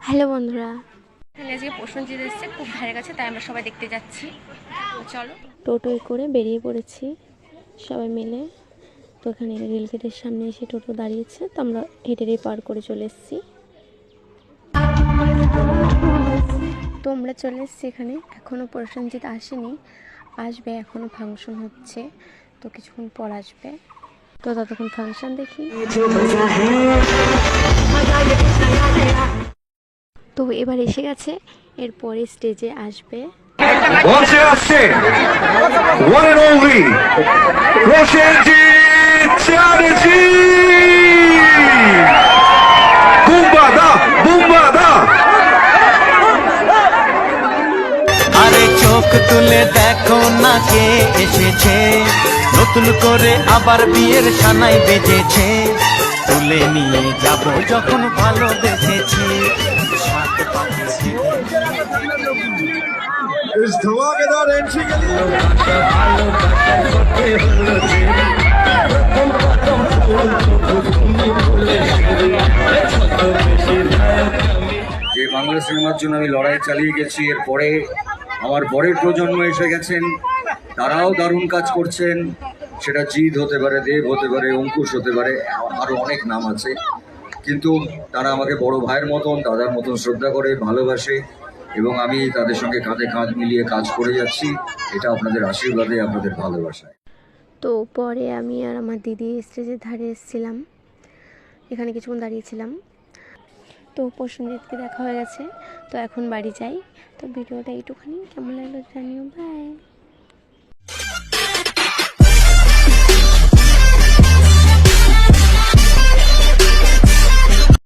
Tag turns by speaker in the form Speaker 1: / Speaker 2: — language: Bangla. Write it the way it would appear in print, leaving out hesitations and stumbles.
Speaker 1: হ্যালো বন্ধুরা,
Speaker 2: আজকে প্রসেনজিৎ এসেছে খুব ধারে কাছে, তাই আমরা সবাই দেখতে যাচ্ছি। চলো।
Speaker 1: টোটোয় করে বেরিয়ে পড়েছি সবাই মিলে। তো এখানে রেলগেটের সামনে এসে টোটো দাঁড়িয়েছে, তো আমরা হেঁটে পার করে চলে এসেছি। তো আমরা চলে এসেছি এখানে। এখনও প্রসেনজিৎ আসেনি, আসবে, এখনও ফাংশন হচ্ছে, তো কিছুক্ষণ পর আসবে। তো ততক্ষণ ফাংশন দেখি। তো এবার এসে গেছে, এরপরে স্টেজে আসবে।
Speaker 3: মঞ্চে আসছে one and only Prosenjit Chatterjee. Bumba দা বুম্বা দা।
Speaker 4: আরে চোখ তুলে দেখো না কে এসেছে, নতুন করে আবার বিয়ের সানাই বেজেছে। তুলে নিয়ে যাব যখন ভালোবেসেছি।
Speaker 3: इस धमाकेदार एंट्री के लिए
Speaker 5: যে বাংলা সিনেমার জন্য আমি লড়াই চালিয়ে গেছি, এরপরে আমার পরের প্রজন্ম এসে গেছেন, তারাও দারুণ কাজ করছেন। সেটা জিৎ হতে পারে, দেব হতে পারে, অঙ্কুশ হতে পারে, আরও অনেক নাম আছে। কিন্তু তারা আমাকে বড় ভাইয়ের মতন, দাদার মতন শ্রদ্ধা করে, ভালোবাসে, এবং আমি তাদের সঙ্গে কাঁধে কাঁধ মিলিয়ে কাজ করে যাচ্ছি। এটা আপনাদের আশীর্বাদে, আপনাদের ভালোবাসায়।
Speaker 1: তো পরে আমি আর আমার দিদি স্টেজের ধারে এসেছিলাম, এখানে কিছুক্ষণ দাঁড়িয়েছিলাম। তো প্রসেনজিৎকে দেখা হয়ে গেছে, তো এখন বাড়ি যাই। তো ভিডিওটা এইটুখানি, কেমন লাগলো জানিও, বাই।